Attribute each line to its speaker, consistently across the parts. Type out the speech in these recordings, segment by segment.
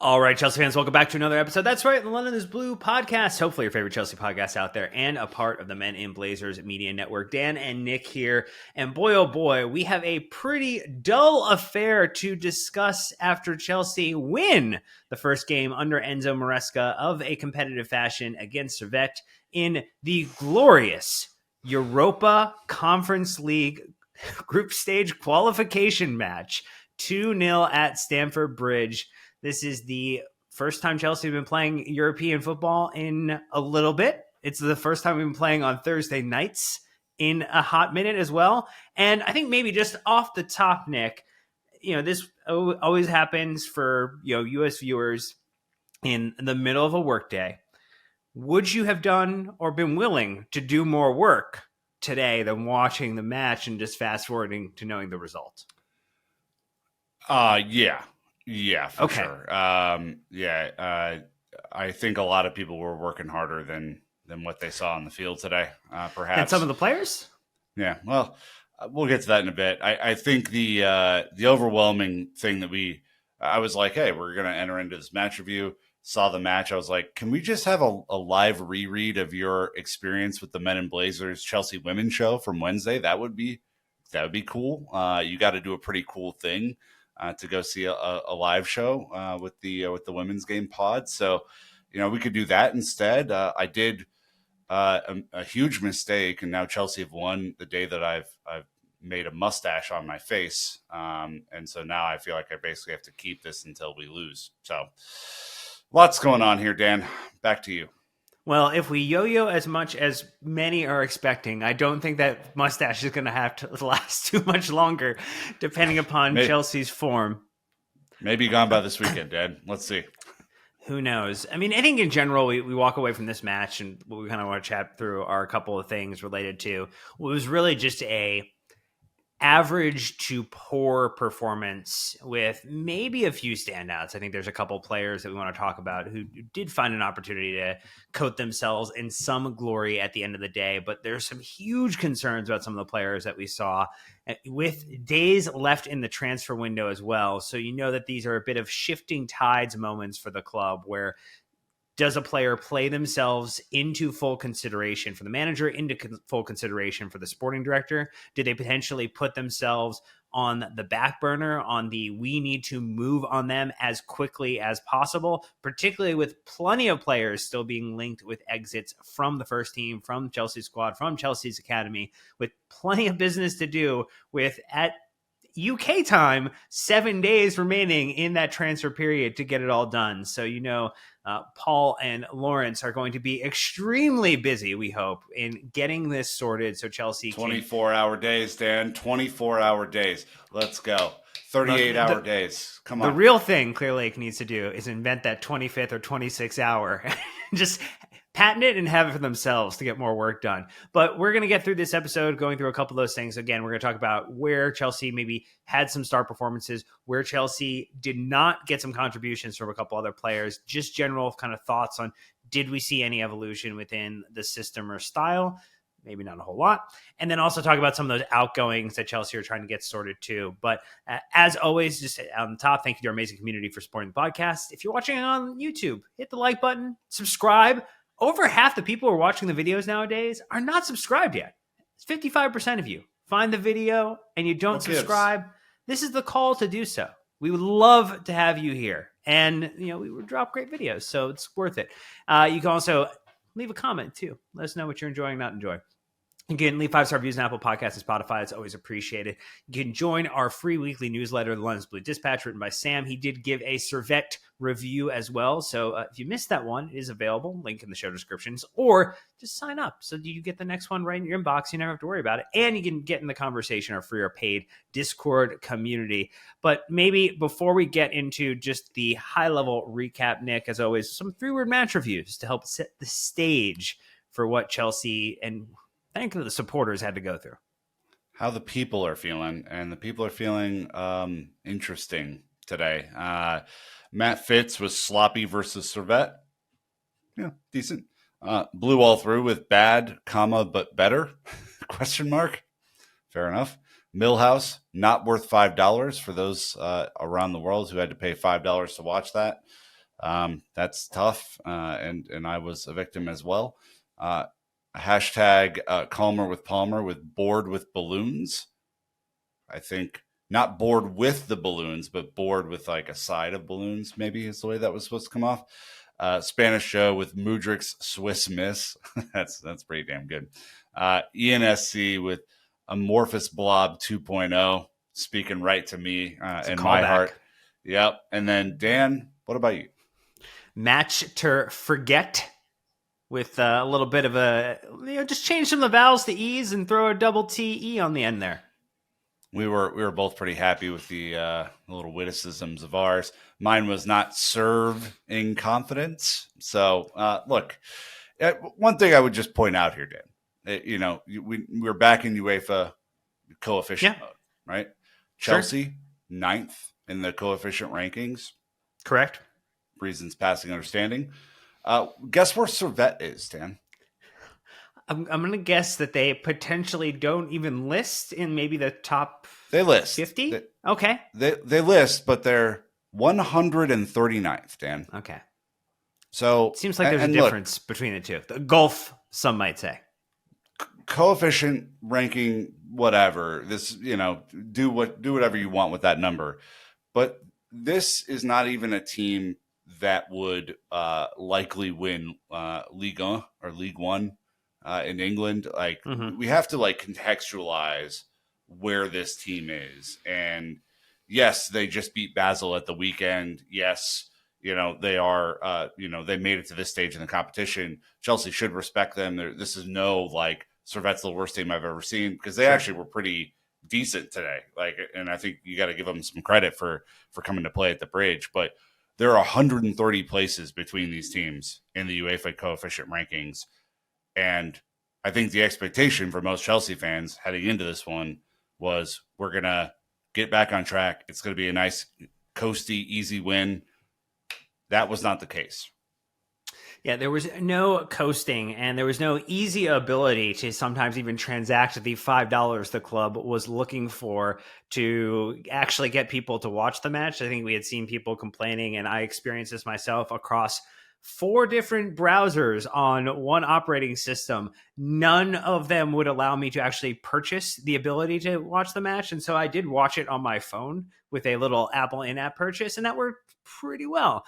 Speaker 1: All right, Chelsea fans, welcome back to another episode. That's right, the London is Blue podcast. Hopefully your favorite Chelsea podcast out there and a part of the Men in Blazers Media Network. Dan and Nick here. And boy, oh boy, we have a pretty dull affair to discuss after Chelsea win the first game under Enzo Maresca of a competitive fashion against Servette in the glorious Europa Conference League group stage qualification match. 2-0 at Stamford Bridge. This is the first time Chelsea have been playing European football in a little bit. It's the first time we've been playing on Thursday nights in a hot minute as well. And I think maybe just off the top, Nick, this always happens for, U.S. viewers in the middle of a workday. Would you have done or been willing to do more work today than watching the match and just fast forwarding to knowing the result?
Speaker 2: Yeah, for sure. I think a lot of people were working harder than what they saw on the field today, perhaps.
Speaker 1: And some of the players?
Speaker 2: Yeah, well, we'll get to that in a bit. I think the overwhelming thing that I was like, hey, we're going to enter into this match review, saw the match. I was like, can we just have a live reread of your experience with the Men in Blazers Chelsea Women's show from Wednesday? That would be cool. You got to do a pretty cool thing to go see a live show with the women's game pod. So, we could do that instead. I did a huge mistake, and now Chelsea have won the day that I've made a mustache on my face. And so now I feel like I basically have to keep this until we lose. So lots going on here, Dan. Back to you.
Speaker 1: Well, if we yo-yo as much as many are expecting, I don't think that mustache is going to have to last too much longer, depending upon Chelsea's form.
Speaker 2: Maybe gone by this weekend, Dad. Let's see.
Speaker 1: Who knows? I mean, I think in general, we walk away from this match, and what we kind of want to chat through are a couple of things related to what was really just a average to poor performance with maybe a few standouts. I think there's a couple players that we want to talk about who did find an opportunity to coat themselves in some glory at the end of the day, but there's some huge concerns about some of the players that we saw with days left in the transfer window as well. So that these are a bit of shifting tides moments for the club where does a player play themselves into full consideration for the manager, into full consideration for the sporting director? Do they potentially put themselves on the back burner, on the we need to move on them as quickly as possible, particularly with plenty of players still being linked with exits from the first team, from Chelsea's squad, from Chelsea's academy, with plenty of business to do with at UK time, 7 days remaining in that transfer period to get it all done. So, Paul and Lawrence are going to be extremely busy, we hope, in getting this sorted so Chelsea
Speaker 2: 24-hour days, Dan. 24-hour days. Let's go. 38-hour days. Come on.
Speaker 1: The real thing Clear Lake needs to do is invent that 25th or 26th hour. Just patent it and have it for themselves to get more work done. But we're going to get through this episode going through a couple of those things. Again, we're going to talk about where Chelsea maybe had some star performances, where Chelsea did not get some contributions from a couple other players, just general kind of thoughts on did we see any evolution within the system or style? Maybe not a whole lot. And then also talk about some of those outgoings that Chelsea are trying to get sorted too. But as always, just on the top, thank you to our amazing community for supporting the podcast. If you're watching on YouTube, hit the like button, subscribe. Over half the people who are watching the videos nowadays are not subscribed yet. It's 55% of you. Find the video and you don't subscribe. This is the call to do so. We would love to have you here. And, we would drop great videos, so it's worth it. You can also leave a comment, too. Let us know what you're enjoying, not enjoying. Again, leave 5-star reviews on Apple Podcasts and Spotify. It's always appreciated. You can join our free weekly newsletter, The London Blue Dispatch, written by Sam. He did give a Servette review as well. So if you missed that one, it is available. Link in the show descriptions. Or just sign up so you get the next one right in your inbox. You never have to worry about it. And you can get in the conversation, our free or paid Discord community. But maybe before we get into just the high-level recap, Nick, as always, some 3-word match reviews to help set the stage for what Chelsea and thankfully the supporters had to go through.
Speaker 2: How the people are feeling, and the people are feeling interesting today. Matt Fitz was sloppy versus Servette. Yeah, decent. Blew all through with bad, but better, question mark. Fair enough. Millhouse, not worth $5 for those around the world who had to pay $5 to watch that. That's tough, and I was a victim as well. Hashtag calmer with Palmer with bored with balloons. I think not bored with the balloons, but bored with like a side of balloons, maybe is the way that was supposed to come off. Spanish show with Mudryk's Swiss Miss. That's pretty damn good. ENSC with Amorphous Blob 2.0, speaking right to me in my heart. Yep. And then Dan, what about you?
Speaker 1: Match to forget with a little bit of just change some of the vowels to E's and throw a double T-E on the end there.
Speaker 2: We were both pretty happy with the little witticisms of ours. Mine was not serve in confidence. So, look, one thing I would just point out here, Dan, we're back in UEFA coefficient mode, right? Chelsea, 9th in the coefficient rankings.
Speaker 1: Correct.
Speaker 2: Reasons passing understanding. Guess where Servette is, Dan?
Speaker 1: I'm going to guess that they potentially don't even list in maybe the top.
Speaker 2: They list
Speaker 1: 50. Okay.
Speaker 2: They list, but they're 139th, Dan.
Speaker 1: Okay.
Speaker 2: So
Speaker 1: it seems like there's a difference between the two. The gulf, some might say.
Speaker 2: Coefficient ranking, whatever. This, do whatever you want with that number. But this is not even a team that would likely win Ligue 1 or League One in England. Like we have to contextualize where this team is. And yes, they just beat Basel at the weekend. Yes, they are, they made it to this stage in the competition. Chelsea should respect them. This is no Servette's the worst team I've ever seen, because they actually were pretty decent today. And I think you got to give them some credit for coming to play at the Bridge. But there are 130 places between these teams in the UEFA coefficient rankings. And I think the expectation for most Chelsea fans heading into this one was we're going to get back on track. It's going to be a nice, coasty, easy win. That was not the case.
Speaker 1: Yeah, there was no coasting, and there was no easy ability to sometimes even transact the $5 the club was looking for to actually get people to watch the match. I think we had seen people complaining, and I experienced this myself across 4 different browsers on one operating system. None of them would allow me to actually purchase the ability to watch the match. And so I did watch it on my phone with a little Apple in-app purchase, and that worked pretty well.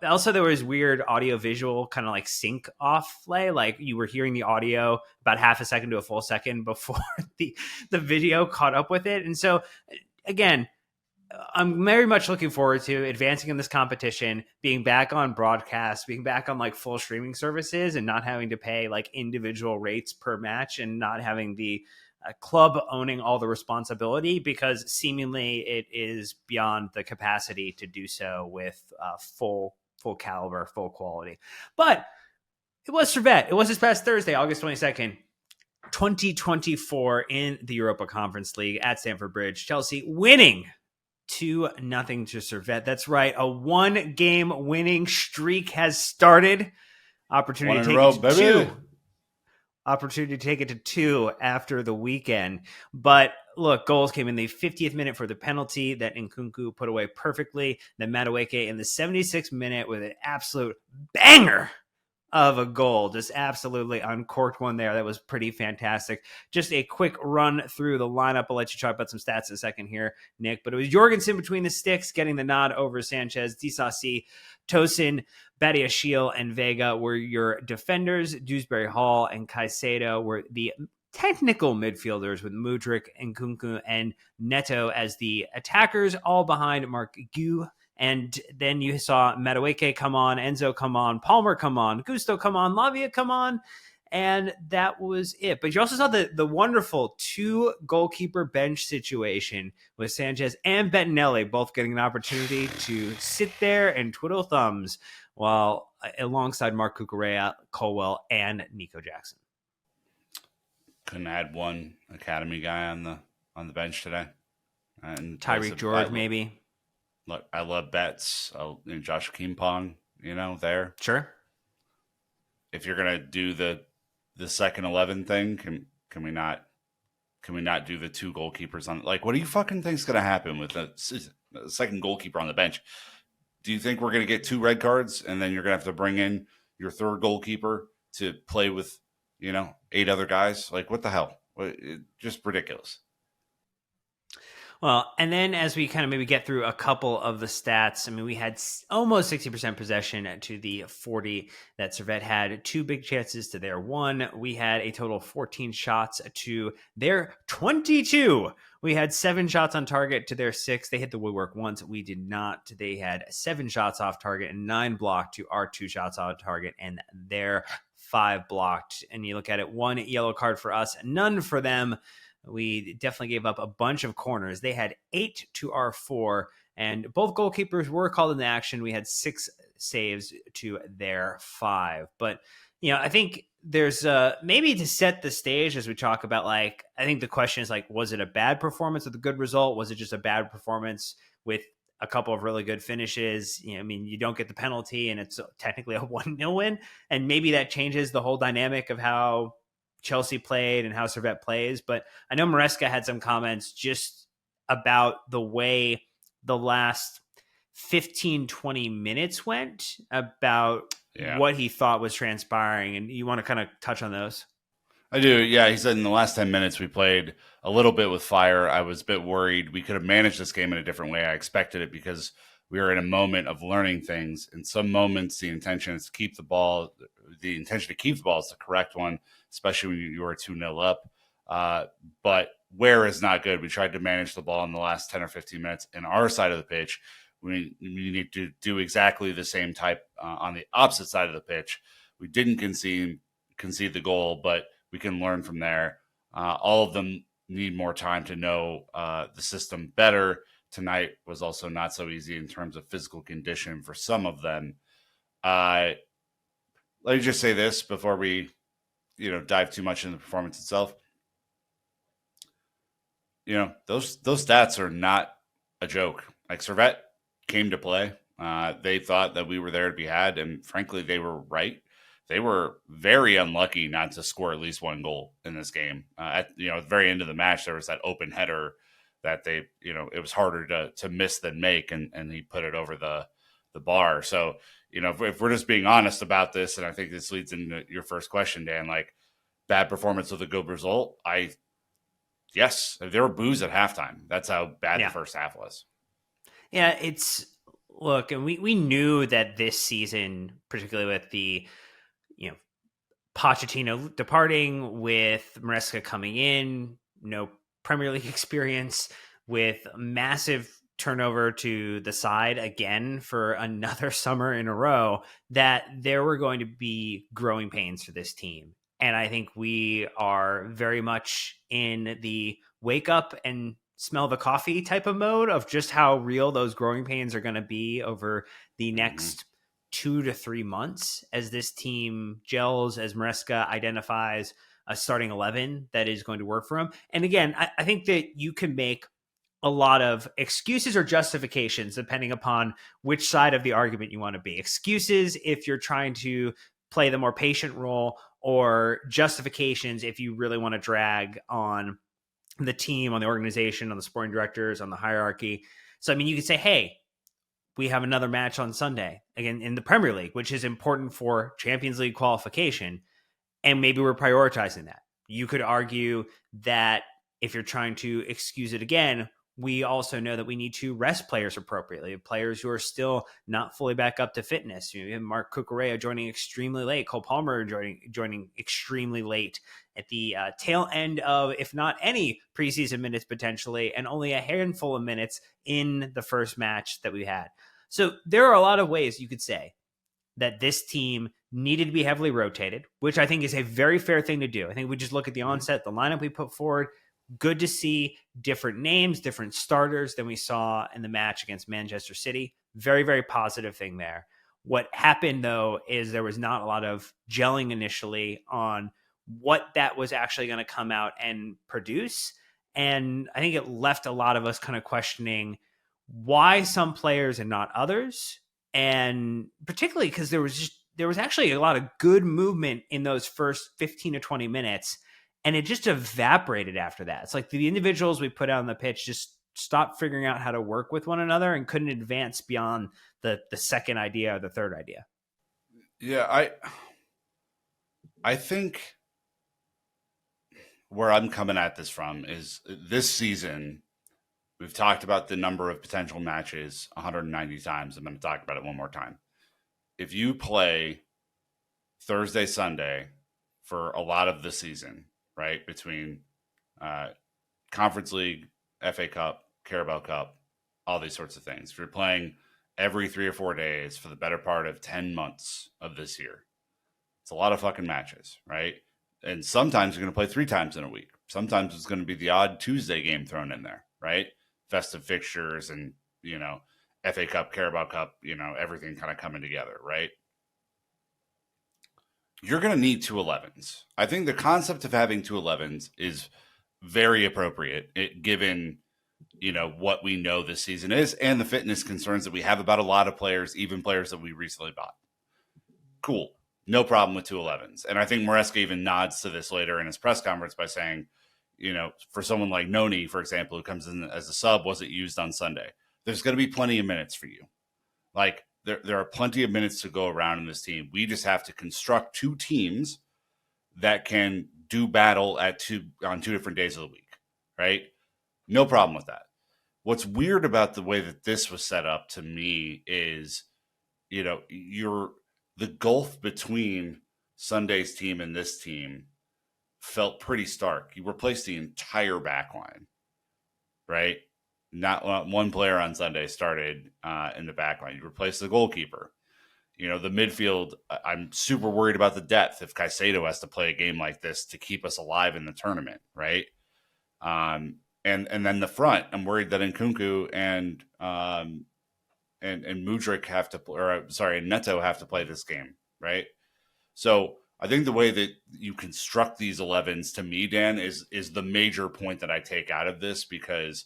Speaker 1: Also there was weird audio visual kind of sync off play. You were hearing the audio about half a second to a full second before the video caught up with it. And so again, I'm very much looking forward to advancing in this competition, being back on broadcast, being back on full streaming services, and not having to pay individual rates per match, and not having the club owning all the responsibility, because seemingly it is beyond the capacity to do so with full caliber, full quality. But it was Servette. It was this past Thursday, August 22nd. 2024 in the Europa Conference League at Stamford Bridge. Chelsea winning 2-0 to Servette. That's right. A 1-game winning streak has started. Opportunity to take it to 2. Opportunity to take it to 2 after the weekend. But look, goals came in the 50th minute for the penalty that Nkunku put away perfectly. Then Madueke in the 76th minute with an absolute banger of a goal. Just absolutely uncorked one there. That was pretty fantastic. Just a quick run through the lineup. I'll let you talk about some stats in a second here, Nick. But it was Jorgensen between the sticks getting the nod over Sanchez. Disasi, Tosin, Badiashile, and Vega were your defenders. Dewsbury Hall and Caicedo were the technical midfielders, with Mudryk, Nkunku, and Neto as the attackers, all behind Mark Gu. And then you saw Madueke come on, Enzo come on, Palmer come on, Gusto come on, Lavia come on, and that was it. But you also saw the wonderful 2 goalkeeper bench situation with Sanchez and Bettinelli both getting an opportunity to sit there and twiddle thumbs while alongside Mark Cucurella, Colwell, and Nico Jackson.
Speaker 2: Couldn't add one academy guy on the bench today. And
Speaker 1: Tyreek George, maybe.
Speaker 2: Look, I love Betts. Josh Kimpong, there.
Speaker 1: Sure.
Speaker 2: If you're gonna do the second 11 thing, can we not do the 2 goalkeepers on? What do you fucking think is gonna happen with the second goalkeeper on the bench? do you think we're going to get 2 red cards and then you're going to have to bring in your third goalkeeper to play with, 8 other guys? Like, what the hell? Just ridiculous.
Speaker 1: Well, and then as we kind of maybe get through a couple of the stats, I mean, we had almost 60% possession to the 40 that Servette had. 2 big chances to their 1. We had a total of 14 shots to their 22. We had 7 shots on target to their 6. They hit the woodwork once. We did not. They had 7 shots off target and 9 blocked to our 2 shots on target and their 5 blocked. And you look at it, 1 yellow card for us, none for them. We definitely gave up a bunch of corners. They had 8 to our 4, and both goalkeepers were called into action. We had 6 saves to their 5. But, I think there's maybe to set the stage as we talk about, I think the question is was it a bad performance with a good result? Was it just a bad performance with a couple of really good finishes? You don't get the penalty and it's technically a 1-0 win. And maybe that changes the whole dynamic of how Chelsea played and how Servette plays. But I know Maresca had some comments just about the way the last 15-20 minutes went, about what he thought was transpiring. And you want to kind of touch on those?
Speaker 2: I do. Yeah. He said in the last 10 minutes, we played a little bit with fire. I was a bit worried. We could have managed this game in a different way. I expected it because we were in a moment of learning things. In some moments, the intention is to keep the ball. The intention to keep the ball is the correct one, especially when you are 2-0 up. But where is not good. We tried to manage the ball in the last 10 or 15 minutes. In our side of the pitch, we need to do exactly the same type on the opposite side of the pitch. We didn't concede the goal, but we can learn from there. All of them need more time to know the system better. Tonight was also not so easy in terms of physical condition for some of them. Let me just say this before we, dive too much into the performance itself. Those stats are not a joke. Servette came to play. They thought that we were there to be had, and frankly, they were right. They were very unlucky not to score at least 1 goal in this game. At the very end of the match, there was that open header that they, it was harder to miss than make, and he put it over the bar. So, if we're just being honest about this, and I think this leads into your first question, Dan, bad performance with a good result. Yes, there were boos at halftime. That's how bad the first half was.
Speaker 1: Yeah, and we knew that this season, particularly with the, Pochettino departing, with Maresca coming in, no Premier League experience, with massive turnover to the side again for another summer in a row, that there were going to be growing pains for this team. And I think we are very much in the wake up and smell the coffee type of mode of just how real those growing pains are going to be over the next 2 to 3 months as this team gels, as Maresca identifies a starting 11 that is going to work for him. And again, I think that you can make a lot of excuses or justifications depending upon which side of the argument you want to be. Excuses if you're trying to play the more patient role, or justifications if you really want to drag on the team, on the organization, on the sporting directors, on the hierarchy. So, you could say, hey, we have another match on Sunday, again, in the Premier League, which is important for Champions League qualification, and maybe we're prioritizing that. You could argue that if you're trying to excuse it again, we also know that we need to rest players appropriately, players who are still not fully back up to fitness. You have Mark Cucurella joining extremely late, Cole Palmer joining extremely late at the tail end of, if not any preseason minutes potentially, and only a handful of minutes in the first match that we had. So there are a lot of ways you could say that this team needed to be heavily rotated, which I think is a very fair thing to do. I think we just look at the onset, the lineup we put forward. Good to see different names, different starters than we saw in the match against Manchester City. Very, very positive thing there. What happened, though, is there was not a lot of gelling initially on what that was actually going to come out and produce. And I think it left a lot of us kind of questioning why some players and not others. And particularly because there was actually a lot of good movement in those first 15 to 20 minutes. And it just evaporated after that. It's like the individuals we put out on the pitch just stopped figuring out how to work with one another and couldn't advance beyond the second idea or the third idea.
Speaker 2: Yeah, I think where I'm coming at this from is this season. We've talked about the number of potential matches 190 times. I'm going to talk about it one more time. If you play Thursday, Sunday for a lot of the season, right, between Conference League, FA Cup, Carabao Cup, all these sorts of things, if you're playing every 3 or 4 days for the better part of 10 months of this year, it's a lot of fucking matches, right? And sometimes you're going to play 3 times in a week. Sometimes it's going to be the odd Tuesday game thrown in there, right? Festive fixtures and, FA Cup, Carabao Cup, everything kind of coming together, right? You're going to need 2 11s. I think the concept of having 2 11s is very appropriate, given, what we know this season is and the fitness concerns that we have about a lot of players, even players that we recently bought. Cool. No problem with 2 11s. And I think Maresca even nods to this later in his press conference by saying, for someone like Noni, for example, who comes in as a sub, wasn't used on Sunday, there's going to be plenty of minutes for you. Like, there are plenty of minutes to go around in this team. We just have to construct 2 teams that can do battle on 2 different days of the week, right? No problem with that. What's weird about the way that this was set up to me is, the gulf between Sunday's team and this team felt pretty stark. You replaced the entire back line, right? Not one player on Sunday started in the back line. You replaced the goalkeeper. The midfield, I'm super worried about the depth if Caicedo has to play a game like this to keep us alive in the tournament, right? And then the front, I'm worried that Nkunku and Mudryk and Neto have to play this game, right? So I think the way that you construct these 11s, to me, Dan, is the major point that I take out of this, because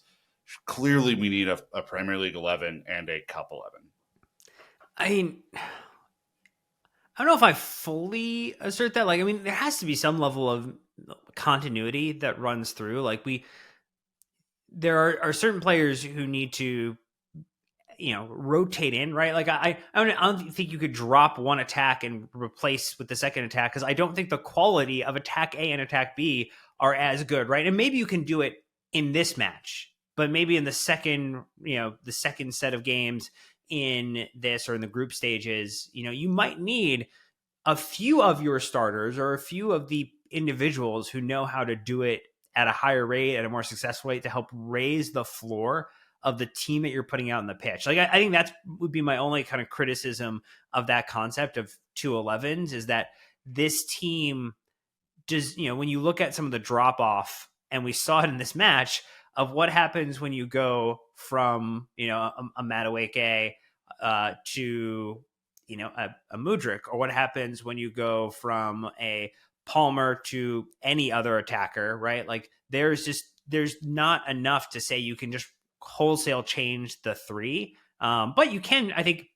Speaker 2: clearly we need a Premier League 11 and a Cup 11.
Speaker 1: I mean, I don't know if I fully assert that. There has to be some level of continuity that runs through. There are certain players who need to, rotate in, right? I don't think you could drop one attack and replace with the second attack, because I don't think the quality of attack A and attack B are as good, right? And maybe you can do it in this match, but maybe in the second set of games in this or in the group stages, you might need a few of your starters or a few of the individuals who know how to do it at a higher rate, at a more successful rate, to help raise the floor of the team that you're putting out on the pitch. I think that would be my only kind of criticism of that concept of 2 11s, is that this team does, when you look at some of the drop off, and we saw it in this match, of what happens when you go from, a Madueke to, a Mudryk, or what happens when you go from a Palmer to any other attacker, right? There's not enough to say you can just wholesale change the 3, but you can, I think,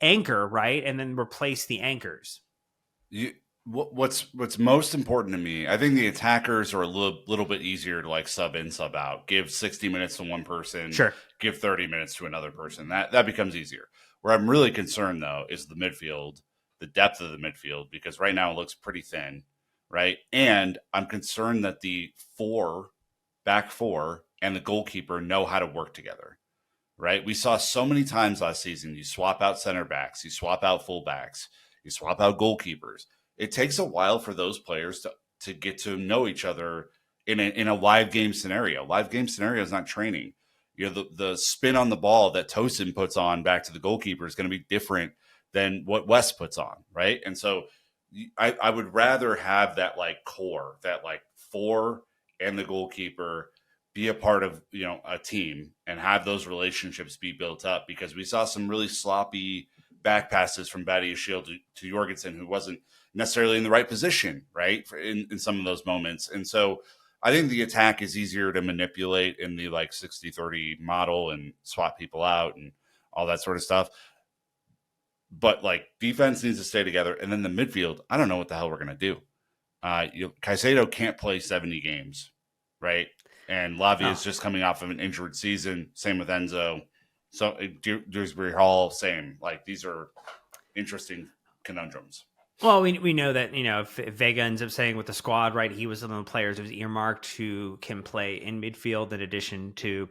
Speaker 1: anchor, right, and then replace the anchors.
Speaker 2: What's most important to me, I think the attackers are a little bit easier to sub in, sub out. Give 60 minutes to one person,
Speaker 1: sure.
Speaker 2: Give 30 minutes to another person. That becomes easier. Where I'm really concerned, though, is the midfield, the depth of the midfield, because right now it looks pretty thin, right? And I'm concerned that the back four and the goalkeeper know how to work together, right? We saw so many times last season, you swap out center backs, you swap out full backs, you swap out goalkeepers. It takes a while for those players to get to know each other in a live game scenario. Live game scenario is not training. The spin on the ball that Tosin puts on back to the goalkeeper is going to be different than what West puts on, right? And so I would rather have that core, that 4 and the goalkeeper be a part of a team and have those relationships be built up, because we saw some really sloppy back passes from Badiashile to Jorgensen, who wasn't necessarily in the right position, right, in some of those moments. And so I think the attack is easier to manipulate in the 60-30 model and swap people out and all that sort of stuff. But defense needs to stay together. And then the midfield, I don't know what the hell we're going to do. Caicedo can't play 70 games, right? And Lavia is
Speaker 1: Oh.
Speaker 2: just coming off of an injured season. Same with Enzo. So Dewsbury Hall, same. Like, these are interesting conundrums.
Speaker 1: Well, we know that, if Vega ends up staying with the squad, right, he was one of the players who's earmarked who can play in midfield in addition to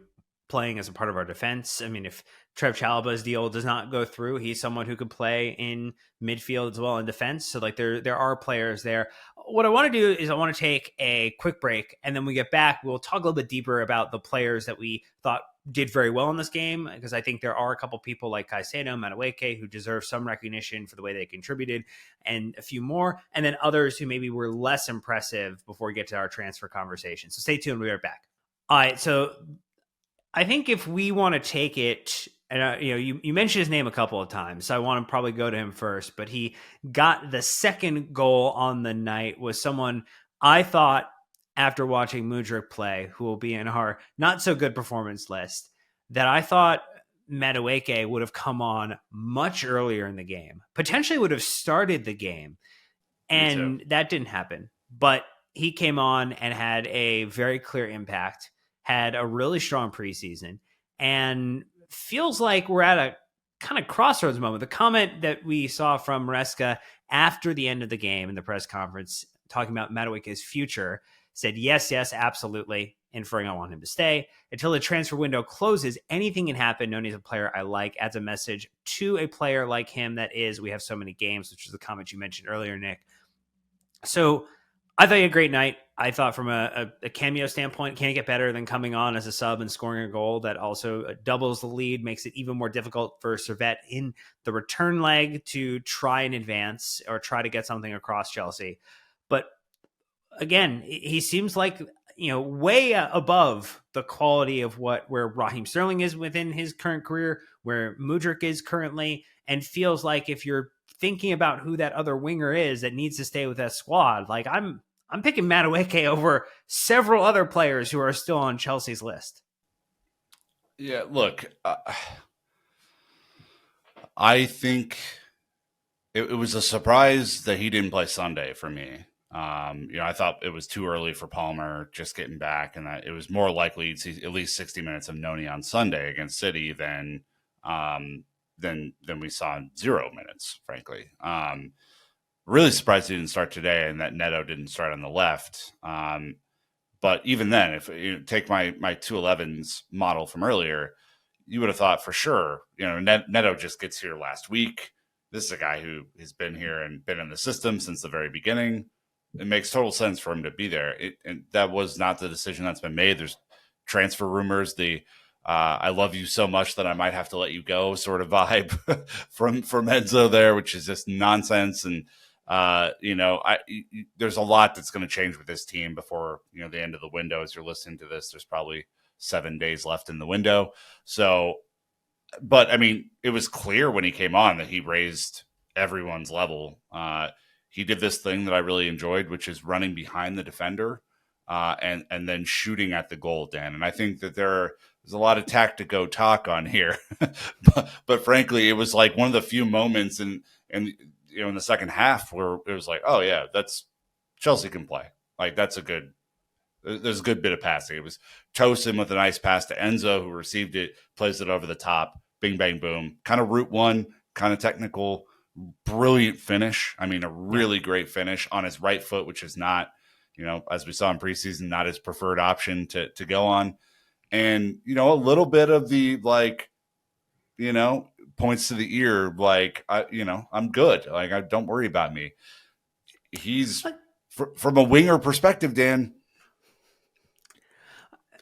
Speaker 1: playing as a part of our defense. I mean, if Trev Chalaba's deal does not go through, he's someone who could play in midfield as well in defense. So, like, there are players there. What I want to do is I want to take a quick break, and then we get back. We'll talk a little bit deeper about the players that we thought did very well in this game, because I think there are a couple people like Caicedo and Madueke who deserve some recognition for the way they contributed, and a few more, and then others who maybe were less impressive before we get to our transfer conversation. So stay tuned. We'll be right back. All right. So I think if we want to take it, and you mentioned his name a couple of times, so I want to probably go to him first, but he got the second goal on the night, was someone I thought, after watching Mudryk play, who will be in our not so good performance list, that I thought Madueke would have come on much earlier in the game, potentially would have started the game. And that didn't happen. But he came on and had a very clear impact, had a really strong preseason, and feels like we're at a kind of crossroads moment. The comment that we saw from Maresca after the end of the game in the press conference, talking about Madueke's future, said, yes, absolutely, inferring I want him to stay. Until the transfer window closes, anything can happen. Knowing he's a player I like adds a message to a player like him that is, we have so many games, which is the comment you mentioned earlier, Nick. So I thought he had a great night. I thought from a cameo standpoint, can't get better than coming on as a sub and scoring a goal that also doubles the lead, makes it even more difficult for Servette in the return leg to try and advance or try to get something across Chelsea. But again, he seems like, way above the quality of where Raheem Sterling is within his current career, where Mudryk is currently, and feels like if you're thinking about who that other winger is that needs to stay with that squad, like I'm picking Madueke over several other players who are still on Chelsea's list.
Speaker 2: Yeah, look, I think it was a surprise that he didn't play Sunday for me. I thought it was too early for Palmer just getting back, and that it was more likely to see at least 60 minutes of Noni on Sunday against City than we saw in 0 minutes, frankly. Really surprised he didn't start today, and that Neto didn't start on the left. But even then, if you take my 211s model from earlier, you would have thought for sure, Neto just gets here last week. This is a guy who has been here and been in the system since the very beginning. It makes total sense for him to be there. And that was not the decision that's been made. There's transfer rumors, the I love you so much that I might have to let you go sort of vibe from Enzo there, which is just nonsense. And, there's a lot that's going to change with this team before, the end of the window. As you're listening to this, there's probably 7 days left in the window. So, but I mean, it was clear when he came on that he raised everyone's level. He did this thing that I really enjoyed, which is running behind the defender and then shooting at the goal, Dan. And I think that there's a lot of tactico talk on here, but frankly, it was like one of the few moments in the second half where it was like, oh yeah, that's Chelsea can play. Like there's a good bit of passing. It was Tosin with a nice pass to Enzo, who received it, plays it over the top, bing, bang, boom. Kind of route one, kind of technical, brilliant finish. I mean, a really great finish on his right foot, which is not, as we saw in preseason, not his preferred option to go on. And, a little bit of the, points to the ear, I'm good. Like, don't worry about me. He's, from a winger perspective, Dan,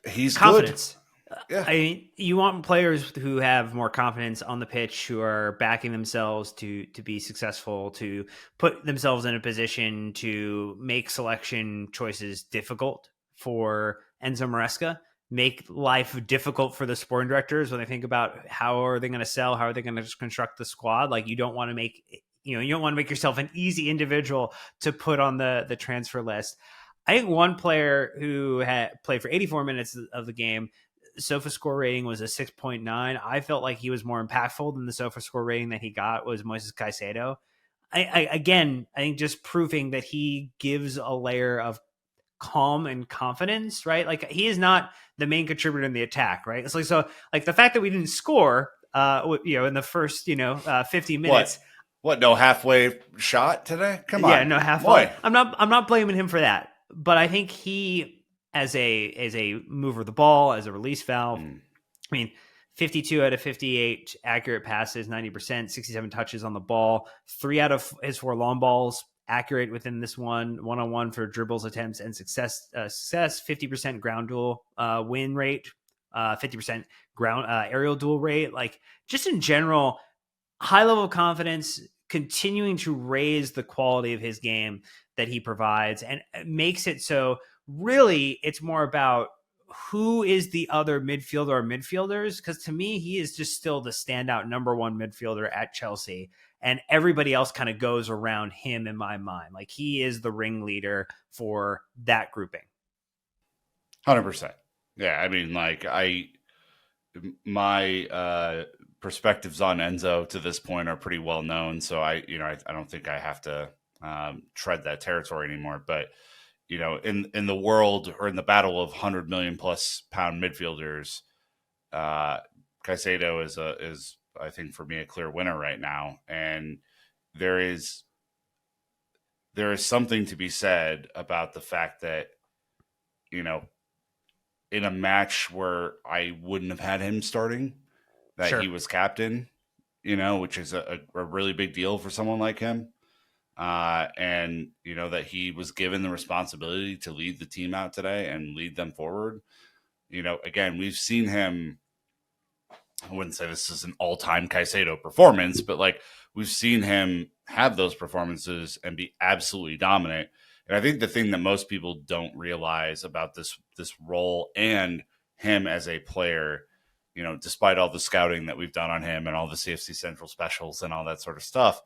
Speaker 2: he's
Speaker 1: confidence.
Speaker 2: Good. Yeah.
Speaker 1: I mean, you want players who have more confidence on the pitch, who are backing themselves to be successful, to put themselves in a position to make selection choices difficult for Enzo Maresca, make life difficult for the sporting directors when they think about how are they going to sell, how are they going to construct the squad. Like you don't want to make yourself an easy individual to put on the transfer list. I think one player who had played for 84 minutes of the game, Sofa score rating was a 6.9. I felt like he was more impactful than the Sofa score rating that he got was Moises Caicedo. I think just proving that he gives a layer of calm and confidence, right? Like he is not the main contributor in the attack, right? It's like, so like the fact that we didn't score, in the first, 50 minutes.
Speaker 2: What? No halfway shot today? Come
Speaker 1: Yeah,
Speaker 2: on,
Speaker 1: no half.
Speaker 2: boy.
Speaker 1: I'm not blaming him for that, but I think he, as a mover of the ball, as a release valve. I mean, 52 out of 58 accurate passes, 90%, 67 touches on the ball. 3 out of his 4 long balls accurate within this one-on-one for dribbles, attempts, and success. 50% ground duel win rate, 50% ground aerial duel rate. Like just in general, high level of confidence, continuing to raise the quality of his game that he provides, and makes it so really it's more about who is the other midfielder or midfielders, because to me he is just still the standout number one midfielder at Chelsea, and everybody else kind of goes around him in my mind. Like he is the ringleader for that grouping.
Speaker 2: 100%. Yeah, I mean, like my perspectives on Enzo to this point are pretty well known, so I don't think I have to tread that territory anymore. But in the world, or in the battle of 100 million plus pound midfielders, Caicedo is I think for me a clear winner right now, and there is something to be said about the fact that in a match where I wouldn't have had him starting, that
Speaker 1: Sure.
Speaker 2: he was captain, which is a really big deal for someone like him. And that he was given the responsibility to lead the team out today and lead them forward. Again, we've seen him. I wouldn't say this is an all-time Caicedo performance, but like we've seen him have those performances and be absolutely dominant. And I think the thing that most people don't realize about this role and him as a player, despite all the scouting that we've done on him and all the CFC Central specials and all that sort of stuff,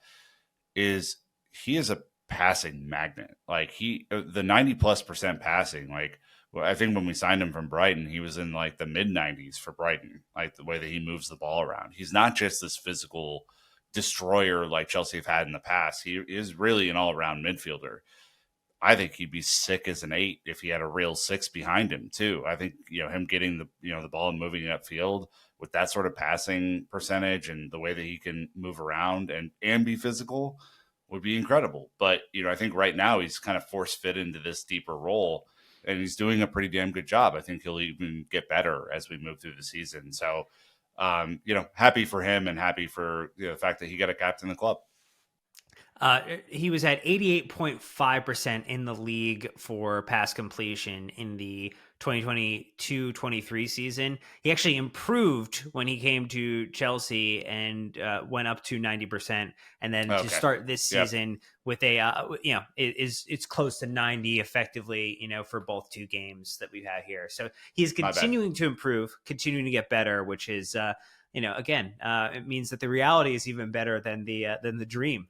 Speaker 2: is he is a passing magnet. Like the 90+% passing, like I think when we signed him from Brighton, he was in like the mid 90s for Brighton, like the way that he moves the ball around. He's not just this physical destroyer like Chelsea have had in the past. He is really an all around midfielder. I think he'd be sick as an 8 if he had a real 6 behind him too. I think him getting the ball and moving it upfield with that sort of passing percentage and the way that he can move around and be physical would be incredible. But I think right now he's kind of force fit into this deeper role, and he's doing a pretty damn good job. I think he'll even get better as we move through the season. So, happy for him and happy for the fact that he got a captain the club.
Speaker 1: He was at 88.5% in the league for pass completion in the 2022-23 season. He actually improved when he came to Chelsea and went up to 90%. And then to start this season with it's close to 90 effectively, for both 2 games that we've had here. So he's continuing to improve, continuing to get better, which is, again, it means that the reality is even better than the dream.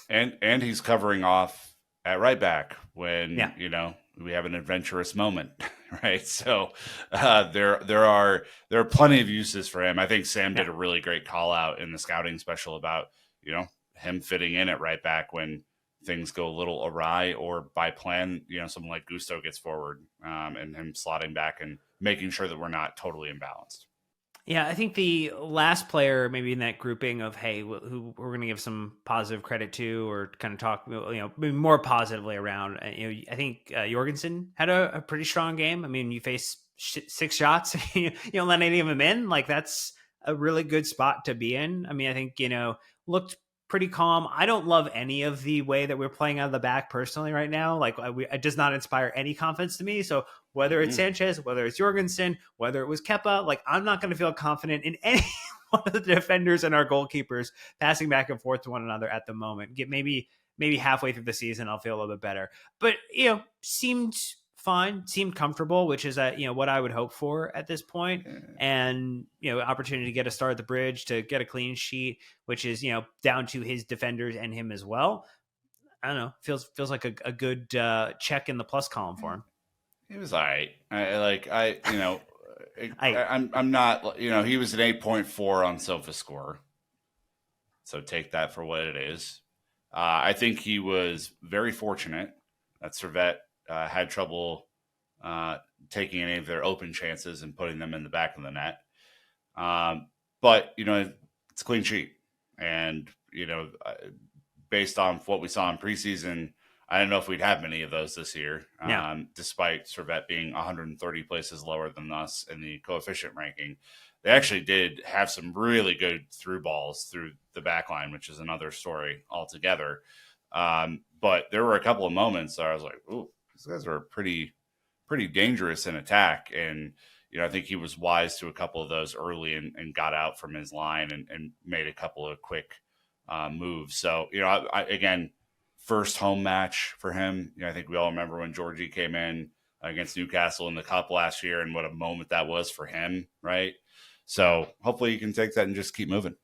Speaker 2: And he's covering off at right back when we have an adventurous moment, right? So there are plenty of uses for him. I think Sam did a really great call out in the scouting special about him fitting in at right back when things go a little awry, or by plan someone like Gusto gets forward, and him slotting back and making sure that we're not totally imbalanced.
Speaker 1: Yeah, I think the last player maybe in that grouping of, hey, who we're going to give some positive credit to, or kind of talk, more positively around. I think Jorgensen had a pretty strong game. I mean, you face 6 shots, you don't let any of them in. Like that's a really good spot to be in. I mean, I think looked pretty calm. I don't love any of the way that we're playing out of the back personally right now. Like it does not inspire any confidence to me. So whether it's Sanchez, whether it's Jorgensen, whether it was Kepa, like I'm not going to feel confident in any one of the defenders and our goalkeepers passing back and forth to one another at the moment. Get maybe halfway through the season, I'll feel a little bit better. But seemed fine, seemed comfortable, which is what I would hope for at this point. And opportunity to get a start at the bridge, to get a clean sheet, which is down to his defenders and him as well. I don't know, feels like a good check in the plus column for him.
Speaker 2: He was all right. I'm not, he was an 8.4 on SofaScore. So take that for what it is. I think he was very fortunate that Servette had trouble taking any of their open chances and putting them in the back of the net. But, it's a clean sheet. And, based on what we saw in preseason, I don't know if we'd have many of those this year, despite Servette being 130 places lower than us in the coefficient ranking. They actually did have some really good through balls through the back line, which is another story altogether. But there were a couple of moments where I was like, ooh, these guys are pretty dangerous in attack. And, I think he was wise to a couple of those early and got out from his line and made a couple of quick moves. So, again, first home match for him. I think we all remember when Georgie came in against Newcastle in the Cup last year and what a moment that was for him, right? So hopefully you can take that and just keep moving.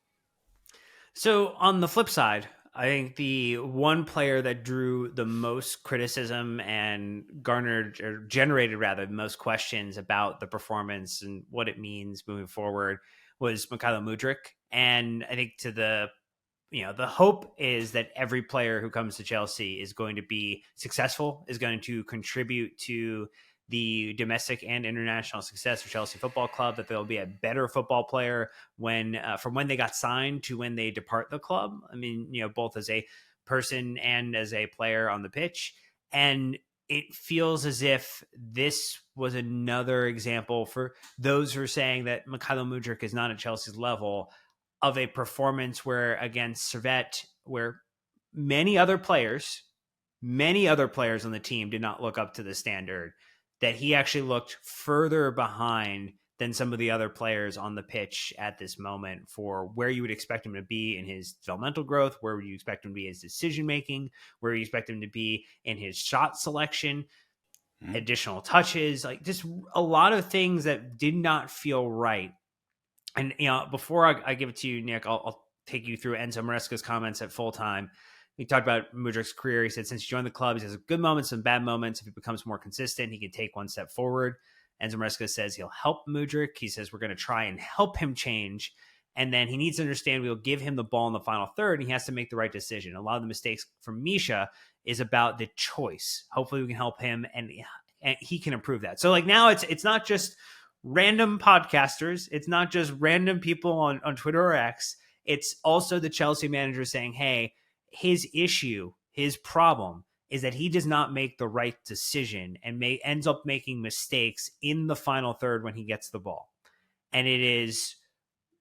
Speaker 1: So on the flip side, I think the one player that drew the most criticism and generated rather the most questions about the performance and what it means moving forward was Mykhailo Mudryk. And I think the hope is that every player who comes to Chelsea is going to be successful, is going to contribute to the domestic and international success of Chelsea Football Club, that they'll be a better football player from when they got signed to when they depart the club. I mean, both as a person and as a player on the pitch. And it feels as if this was another example for those who are saying that Mykhailo Mudryk is not at Chelsea's level of a performance where against Servette, where many other players on the team did not look up to the standard, that he actually looked further behind than some of the other players on the pitch at this moment for where you would expect him to be in his developmental growth, where would you expect him to be in his decision-making, where you expect him to be in his shot selection, additional touches, like just a lot of things that did not feel right. And, before I give it to you, Nick, I'll take you through Enzo Maresca's comments at full time. He talked about Mudryk's career. He said, since he joined the club, he has good moments and bad moments. If he becomes more consistent, he can take one step forward. Enzo Maresca says he'll help Mudryk. He says, we're going to try and help him change. And then he needs to understand we'll give him the ball in the final third, and he has to make the right decision. A lot of the mistakes from Misha is about the choice. Hopefully we can help him, and he can improve that. So now it's not just random podcasters. It's not just random people on Twitter or X. It's also the Chelsea manager saying, hey, his problem is that he does not make the right decision and ends up making mistakes in the final third when he gets the ball. And it is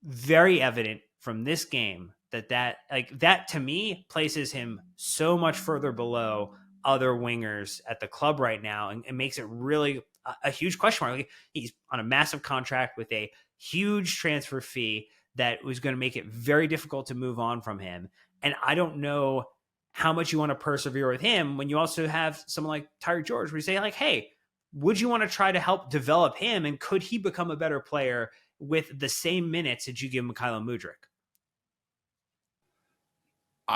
Speaker 1: very evident from this game that to me places him so much further below other wingers at the club right now, and makes it really a huge question mark. He's on a massive contract with a huge transfer fee that was going to make it very difficult to move on from him. And I don't know how much you want to persevere with him when you also have someone like Tyreek George, where you say, hey, would you want to try to help develop him? And could he become a better player with the same minutes that you give Mykhailo Mudryk?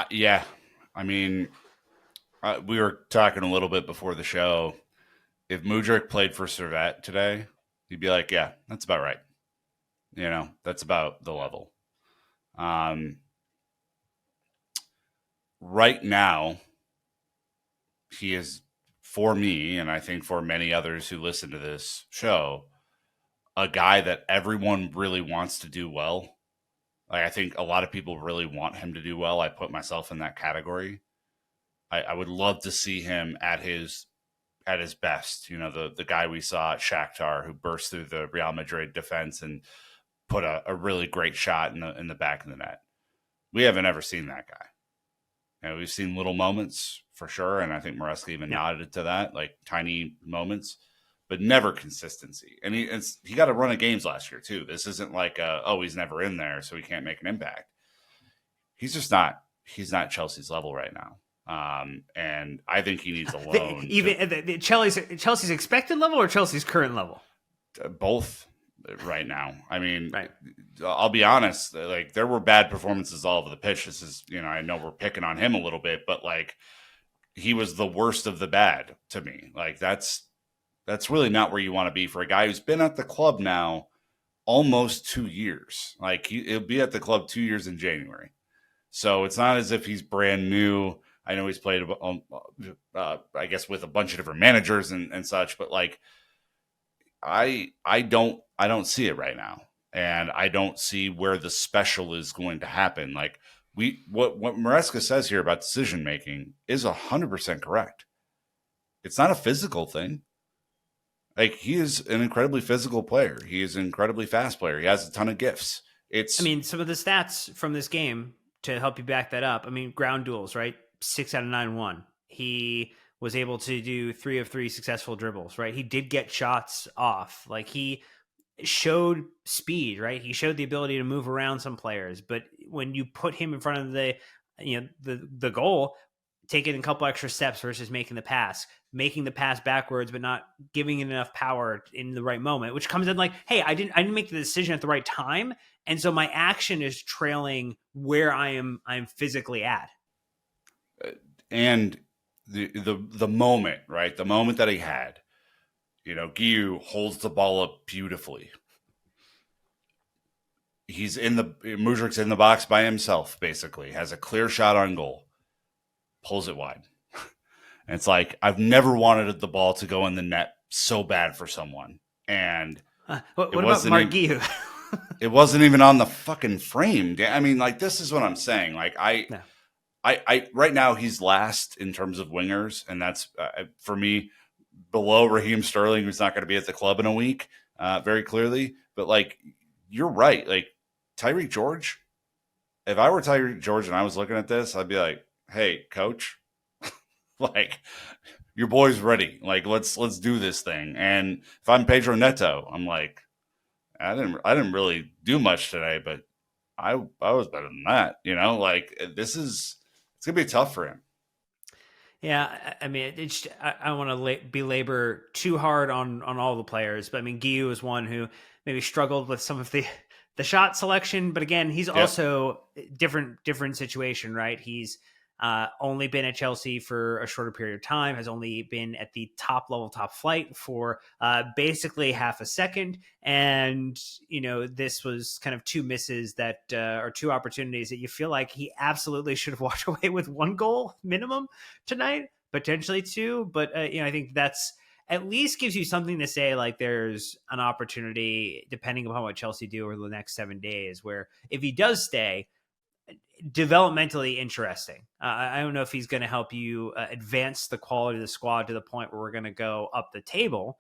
Speaker 2: Yeah. I mean, we were talking a little bit before the show. If Mudryk played for Servette today, you'd be like, yeah, that's about right. That's about the level. Right now, he is, for me, and I think for many others who listen to this show, a guy that everyone really wants to do well. I think a lot of people really want him to do well. I put myself in that category. I would love to see him at his best. The guy we saw at Shakhtar who burst through the Real Madrid defense and put a really great shot in the back of the net. We haven't ever seen that guy. We've seen little moments for sure, and I think Maresca even nodded to that, like tiny moments, but never consistency. And he got a run of games last year too. This isn't like he's never in there, so he can't make an impact. He's just not. He's not Chelsea's level right now, and I think he needs a loan.
Speaker 1: Even Chelsea's expected level or Chelsea's current level?
Speaker 2: Both. Right now. I mean,
Speaker 1: right.
Speaker 2: I'll be honest, there were bad performances all over the pitch. This is, I know we're picking on him a little bit, but he was the worst of the bad to me. That's really not where you want to be for a guy who's been at the club now almost 2 years. He'll be at the club 2 years in January. So it's not as if he's brand new. I know he's played, I guess, with a bunch of different managers and such, but I don't see it right now, and I don't see where the special is going to happen. Like what Maresca says here about decision making is 100% correct. It's not a physical thing. Like, he is an incredibly physical player. He is an incredibly fast player. He has a ton of gifts.
Speaker 1: I mean, some of the stats from this game to help you back that up. I mean, ground duels, right? 6 out of 9 won. He was able to do 3 of 3 successful dribbles, right? He did get shots off. Like, he showed speed, right? He showed the ability to move around some players, but when you put him in front of the goal, taking a couple extra steps versus making the pass backwards, but not giving it enough power in the right moment, which comes in like, hey, I didn't make the decision at the right time, and so my action is trailing where I'm physically at.
Speaker 2: And the moment, right? The moment that he had, Guiu holds the ball up beautifully. Mudryk's in the box by himself, basically, has a clear shot on goal, pulls it wide. And it's like, I've never wanted the ball to go in the net so bad for someone. And
Speaker 1: what about Mark Guiu?
Speaker 2: It wasn't even on the fucking frame. I mean, like, this is what I'm saying. Like, I right now he's last in terms of wingers, and that's for me below Raheem Sterling, who's not going to be at the club in a week, very clearly. But like, you're right. Like, Tyreek George. If I were Tyreek George and I was looking at this, I'd be like, "Hey, coach, like, your boy's ready. Like, let's do this thing." And if I'm Pedro Neto, I'm like, I didn't really do much today, but I was better than that. Like, it's gonna be tough for him.
Speaker 1: Yeah, I mean, I don't want to belabor too hard on all the players, but I mean, Guiu is one who maybe struggled with some of the shot selection, but again, he's also different situation, right? He's only been at Chelsea for a shorter period of time, has only been at the top level, top flight for basically half a second. And, this was kind of 2 misses that or 2 opportunities that you feel like he absolutely should have walked away with 1 goal minimum tonight, potentially 2. But, I think that's at least gives you something to say, like, there's an opportunity, depending upon what Chelsea do over the next 7 days, where if he does stay, developmentally interesting. I don't know if he's going to help you advance the quality of the squad to the point where we're going to go up the table.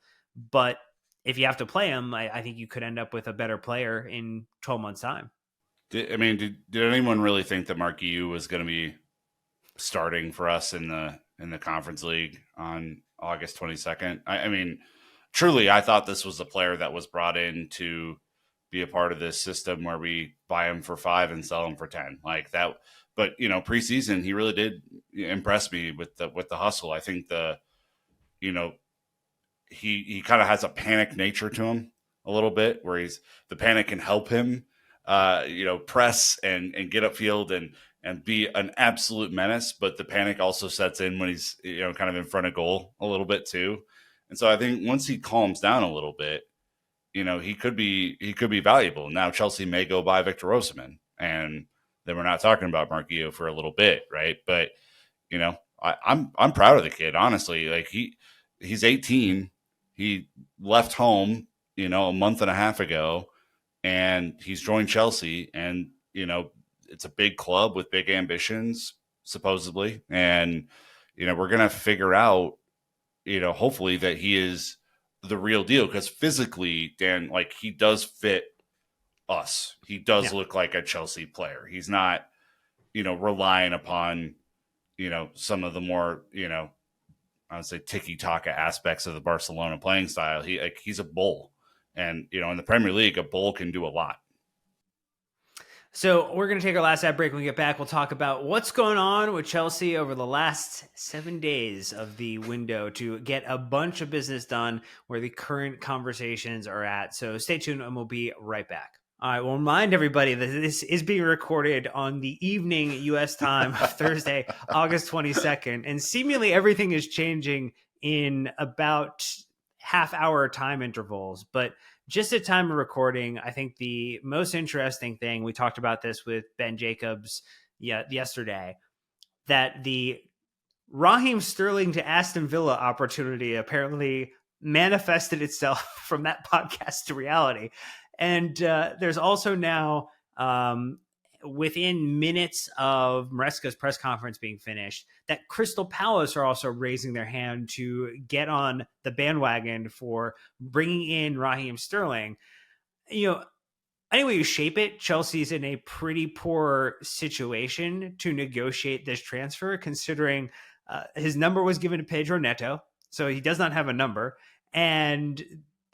Speaker 1: But if you have to play him, I think you could end up with a better player in 12 months' time.
Speaker 2: Did anyone really think that Mark Guiu was going to be starting for us in the Conference League on August 22nd? I mean, truly, I thought this was a player that was brought in to be a part of this system where we buy him for 5 and sell him for 10, like that. But preseason, he really did impress me with the hustle. I think he kind of has a panic nature to him a little bit, where the panic can help him press and get upfield and be an absolute menace, but the panic also sets in when he's kind of in front of goal a little bit too. And so I think once he calms down a little bit, he could be valuable. Now Chelsea may go buy Victor Osimhen, and then we're not talking about Mark Guiu for a little bit, right? But I'm proud of the kid, honestly. Like, he's 18. He left home, a month and a half ago, and he's joined Chelsea, and it's a big club with big ambitions, supposedly, and we're gonna figure out, hopefully, that he is the real deal, because physically, Dan, like, he does fit us. He does look like a Chelsea player. He's not, relying upon, some of the more, I would say tiki-taka aspects of the Barcelona playing style. He's a bull, and in the Premier League, a bull can do a lot.
Speaker 1: So we're going to take our last ad break. When we get back, we'll talk about what's going on with Chelsea over the last 7 days of the window to get a bunch of business done, where the current conversations are at. So stay tuned, and we'll be right back. All right, we'll remind everybody that this is being recorded on the evening U.S. time of Thursday, August 22nd, and seemingly everything is changing in about half-hour time intervals. But just at time of recording, I think the most interesting thing, we talked about this with Ben Jacobs yesterday, that the Raheem Sterling to Aston Villa opportunity apparently manifested itself from that podcast to reality. And there's also now, within minutes of Maresca's press conference being finished, that Crystal Palace are also raising their hand to get on the bandwagon for bringing in Raheem Sterling. Anyway you shape it, Chelsea's in a pretty poor situation to negotiate this transfer, considering his number was given to Pedro Neto, so he does not have a number, and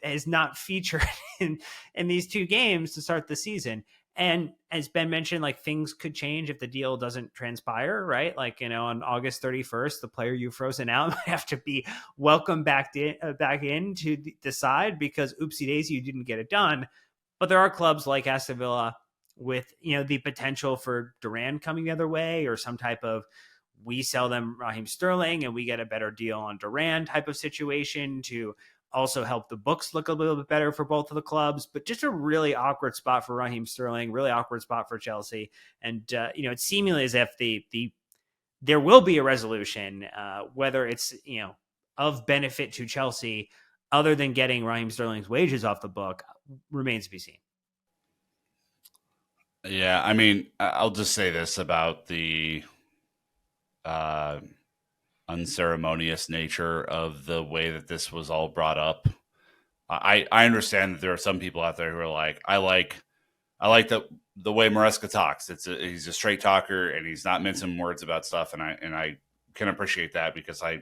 Speaker 1: is not featured in these two games to start the season. And as Ben mentioned, like, things could change if the deal doesn't transpire, right? Like, on August 31st, the player you've frozen out might have to be welcomed back in to decide, because oopsie daisy, you didn't get it done. But there are clubs like Aston Villa with, the potential for Duran coming the other way, or some type of, we sell them Raheem Sterling and we get a better deal on Duran type of situation to also help the books look a little bit better for both of the clubs. But just a really awkward spot for Raheem Sterling, really awkward spot for Chelsea. And, it's seemingly as if there will be a resolution, whether it's, of benefit to Chelsea, other than getting Raheem Sterling's wages off the book, remains to be seen.
Speaker 2: Yeah, I mean, I'll just say this about the unceremonious nature of the way that this was all brought up. I understand that there are some people out there who are like, I like the way Maresca talks. He's a straight talker and he's not mincing words about stuff, and I can appreciate that, because I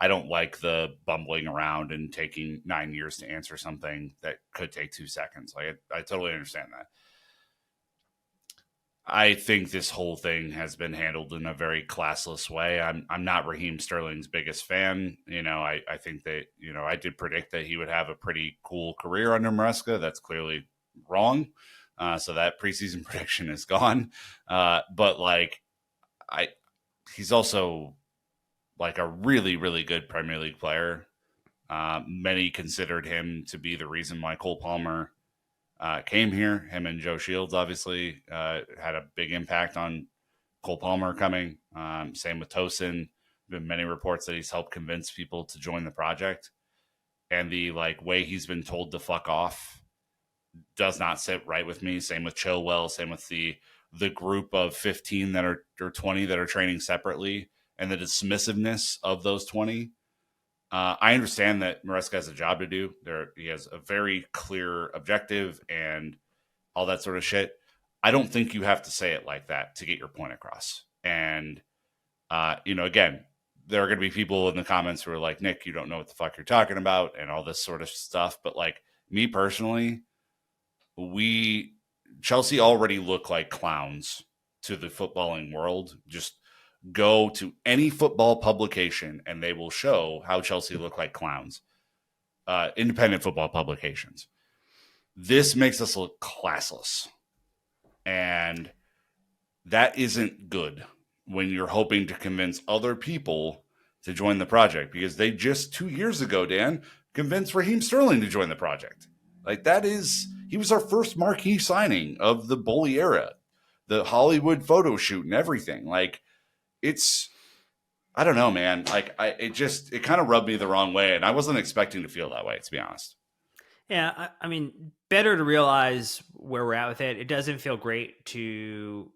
Speaker 2: don't like the bumbling around and taking 9 years to answer something that could take 2 seconds. Like, I totally understand that. I think this whole thing has been handled in a very classless way. I'm not Raheem Sterling's biggest fan. I think that, I did predict that he would have a pretty cool career under Maresca. That's clearly wrong. So that preseason prediction is gone. But like, he's also like a really, really good Premier League player. Many considered him to be the reason why Cole Palmer came here. Him and Joe Shields obviously had a big impact on Cole Palmer coming. Same with Tosin. Been many reports that he's helped convince people to join the project. And the way he's been told to fuck off does not sit right with me. Same with Chilwell. Same with the group of 15 that are, or 20 that are training separately, and the dismissiveness of those 20. I understand that Maresca has a job to do. He has a very clear objective and all that sort of shit. I don't think you have to say it like that to get your point across. And, again, there are going to be people in the comments who are like, Nick, you don't know what the fuck you're talking about and all this sort of stuff. But me personally, Chelsea already look like clowns to the footballing world. Just go to any football publication and they will show how Chelsea look like clowns. Independent football publications. This makes us look classless. And that isn't good when you're hoping to convince other people to join the project, because they just 2 years ago, Dan, convinced Raheem Sterling to join the project. He was our first marquee signing of the Bully era, the Hollywood photo shoot and everything. I don't know, man. It kind of rubbed me the wrong way, and I wasn't expecting to feel that way, to be honest.
Speaker 1: Yeah, I mean, better to realize where we're at with it. It doesn't feel great to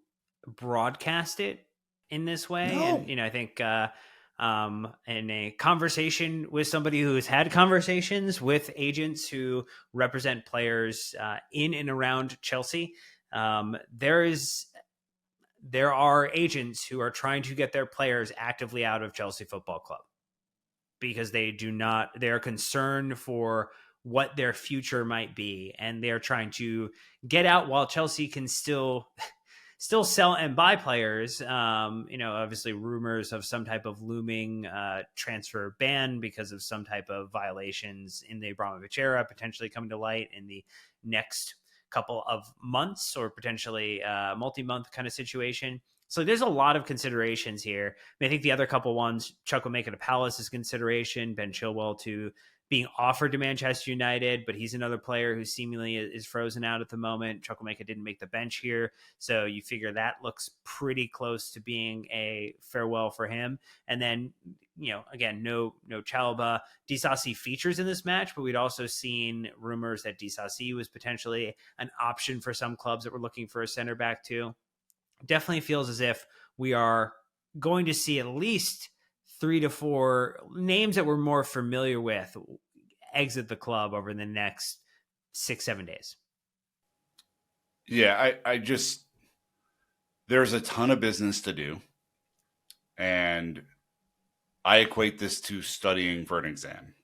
Speaker 1: broadcast it in this way.
Speaker 2: No.
Speaker 1: And, I think in a conversation with somebody who has had conversations with agents who represent players in and around Chelsea, there are agents who are trying to get their players actively out of Chelsea Football Club because they are concerned for what their future might be. And they're trying to get out while Chelsea can still sell and buy players. Obviously rumors of some type of looming transfer ban because of some type of violations in the Abramovich era potentially coming to light in the next couple of months, or potentially multi-month kind of situation. So there's a lot of considerations here. I think the other couple ones, Chukwuemeka to Palace is consideration, Ben Chilwell to being offered to Manchester United, but he's another player who seemingly is frozen out at the moment. Chukwuemeka didn't make the bench here, so you figure that looks pretty close to being a farewell for him. And then, again, no Chalobah. Disasi features in this match, but we'd also seen rumors that Disasi was potentially an option for some clubs that were looking for a center back too. Definitely feels as if we are going to see at least 3 to 4 names that we're more familiar with exit the club over the next 6-7 days.
Speaker 2: Yeah, I just, there's a ton of business to do. And I equate this to studying for an exam.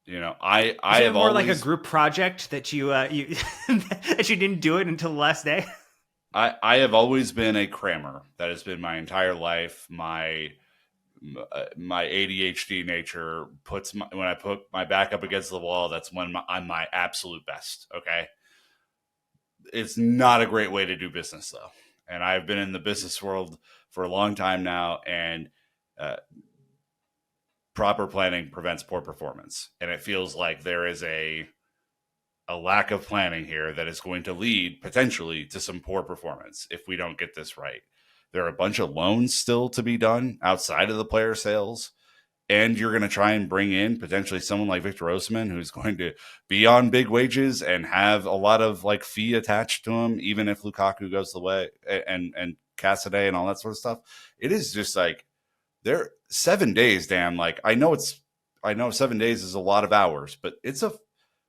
Speaker 2: I have
Speaker 1: more
Speaker 2: always,
Speaker 1: like a group project that you that you didn't do it until the last day.
Speaker 2: I have always been a crammer. That has been my entire life. My ADHD nature when I put my back up against the wall, that's when I'm my absolute best. Okay. It's not a great way to do business though. And I've been in the business world for a long time now, and proper planning prevents poor performance. And it feels like there is a lack of planning here that is going to lead potentially to some poor performance if we don't get this right. There are a bunch of loans still to be done outside of the player sales. And you're going to try and bring in potentially someone like Victor Osimhen, who's going to be on big wages and have a lot of like fee attached to him, even if Lukaku goes the way and Caicedo and all that sort of stuff. It is just like, they're 7 days, Dan. Like, I know 7 days is a lot of hours, but it's a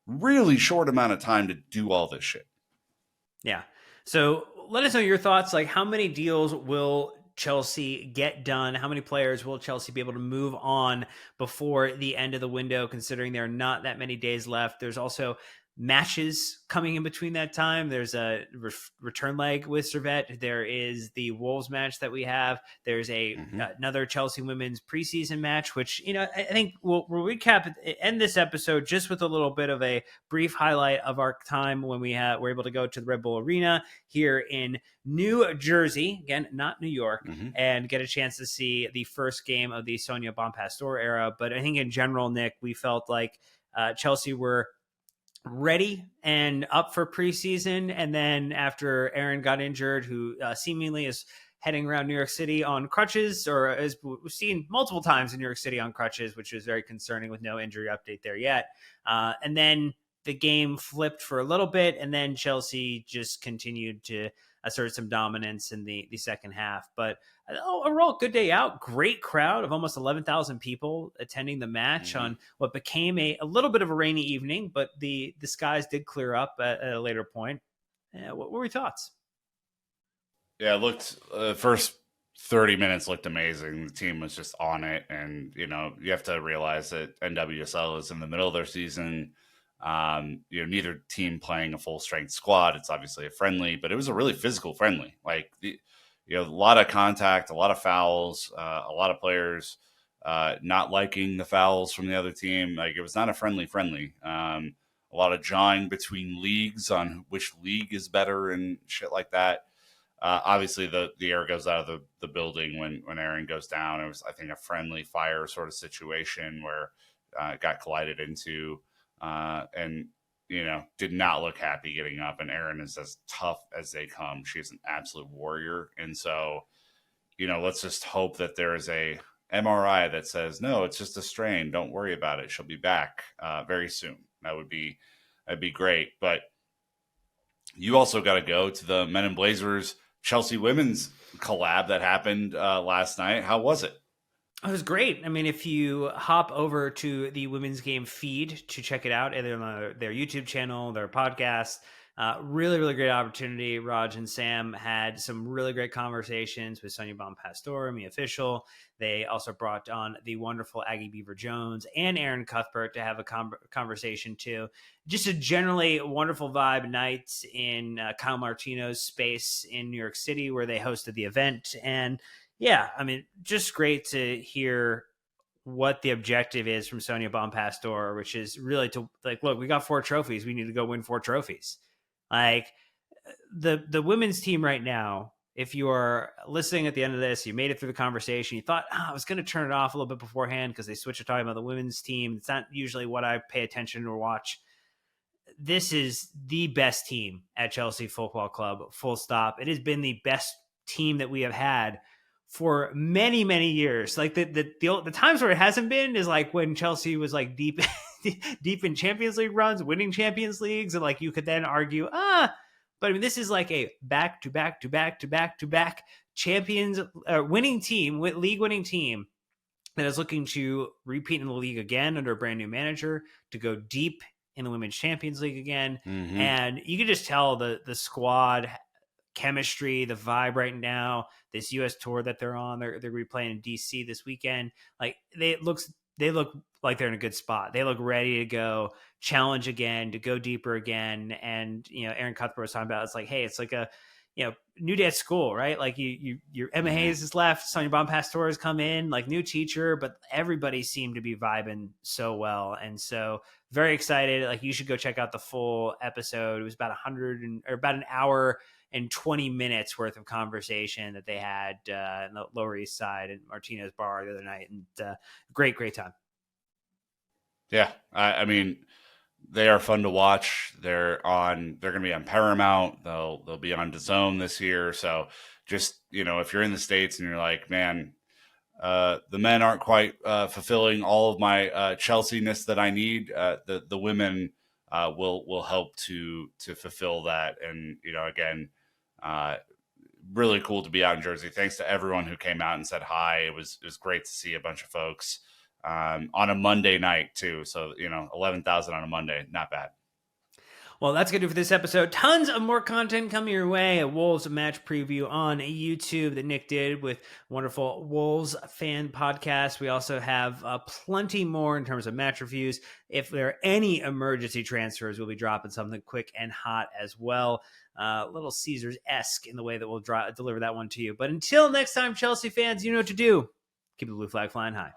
Speaker 2: really short amount of time to do all this shit.
Speaker 1: Yeah. So let us know your thoughts. Like, how many deals will Chelsea get done? How many players will Chelsea be able to move on before the end of the window, considering there are not that many days left? There's also matches coming in between that time. There's a return leg with Servette. There is the Wolves match that we have. There's another Chelsea women's preseason match, which, I think we'll recap end this episode just with a little bit of a brief highlight of our time when we were able to go to the Red Bull Arena here in New Jersey, again, not New York, and get a chance to see the first game of the Sonia Bonpastor era. But I think in general, Nick, we felt like Chelsea were ready and up for preseason. And then after Aaron got injured, who seemingly is heading around New York City on crutches, or as we've seen multiple times in New York City on crutches, which was very concerning with no injury update there yet. And then the game flipped for a little bit, and then Chelsea just continued to assert some dominance in the second half. But overall, good day out. Great crowd of almost 11,000 people attending the match on what became a little bit of a rainy evening, but the skies did clear up at a later point. What were your thoughts?
Speaker 2: Yeah, it looked, first 30 minutes looked amazing. The team was just on it. And, you have to realize that NWSL is in the middle of their season. Neither team playing a full strength squad. It's obviously a friendly, but it was a really physical friendly. Like, a lot of contact, a lot of fouls, a lot of players not liking the fouls from the other team. Like, it was not a friendly. A lot of jawing between leagues on which league is better and shit like that. Obviously, the air goes out of the building when Aaron goes down. It was, I think, a friendly fire sort of situation where it got collided into. And did not look happy getting up. And Erin is as tough as they come. She's an absolute warrior. And so, let's just hope that there is a MRI that says, no, it's just a strain. Don't worry about it. She'll be back very soon. That'd be great. But you also got to go to the Men in Blazers Chelsea women's collab that happened last night. How was it?
Speaker 1: It was great. I mean, if you hop over to the Women's Game feed to check it out, either on their YouTube channel, their podcast, really, really great opportunity. Raj and Sam had some really great conversations with Sonia Bonpastor, the official. They also brought on the wonderful Aggie Beaver-Jones and Aaron Cuthbert to have a conversation too. Just a generally wonderful vibe night in Kyle Martino's space in New York City where they hosted the event. And yeah, I mean, just great to hear what the objective is from Sonia Bonpastor, which is really to look, we got 4 trophies. We need to go win 4 trophies. Like the women's team right now if you are listening at the end of this, you made it through the conversation, you thought, I was going to turn it off a little bit beforehand because they switched to talking about the women's team. It's not usually what I pay attention or watch. This is the best team at Chelsea Football Club, full stop. It has been the best team that we have had for many, many years. Like the times where it hasn't been is like when Chelsea was like deep in Champions League runs, winning Champions Leagues, and like you could then argue, but I mean, this is like a back to back champions winning team, league winning team that is looking to repeat in the league again under a brand new manager, to go deep in the Women's Champions League again.
Speaker 2: Mm-hmm.
Speaker 1: And you can just tell the squad chemistry, the vibe right now, this US tour that they're on. They're going to be playing in DC this weekend. Like they look like they're in a good spot. They look ready to go challenge again, to go deeper again. And, Aaron Cuthbert was talking about, it's like, hey, it's like a, new day at school, right? Like your Emma Hayes has left, Sonia Bonpastor has come in, like new teacher, but everybody seemed to be vibing so well. And so very excited. Like you should go check out the full episode. It was about about an hour and 20 minutes worth of conversation that they had in the Lower East Side at Martinez Bar the other night. And great time.
Speaker 2: Yeah. I mean, they are fun to watch. They're going to be on Paramount. They'll be on DAZN this year. So just, if you're in the States and you're like, man, the men aren't quite fulfilling all of my Chelsea-ness that I need, the women will help to fulfill that. And, again, really cool to be out in Jersey. Thanks to everyone who came out and said hi. It was great to see a bunch of folks on a Monday night too. So, 11,000 on a Monday, not bad.
Speaker 1: Well, that's going to do for this episode. Tons of more content coming your way. A Wolves match preview on YouTube that Nick did with wonderful Wolves fan podcast. We also have plenty more in terms of match reviews. If there are any emergency transfers, we'll be dropping something quick and hot as well. Little Caesars-esque in the way that we'll deliver that one to you. But until next time, Chelsea fans, you know what to do. Keep the blue flag flying high.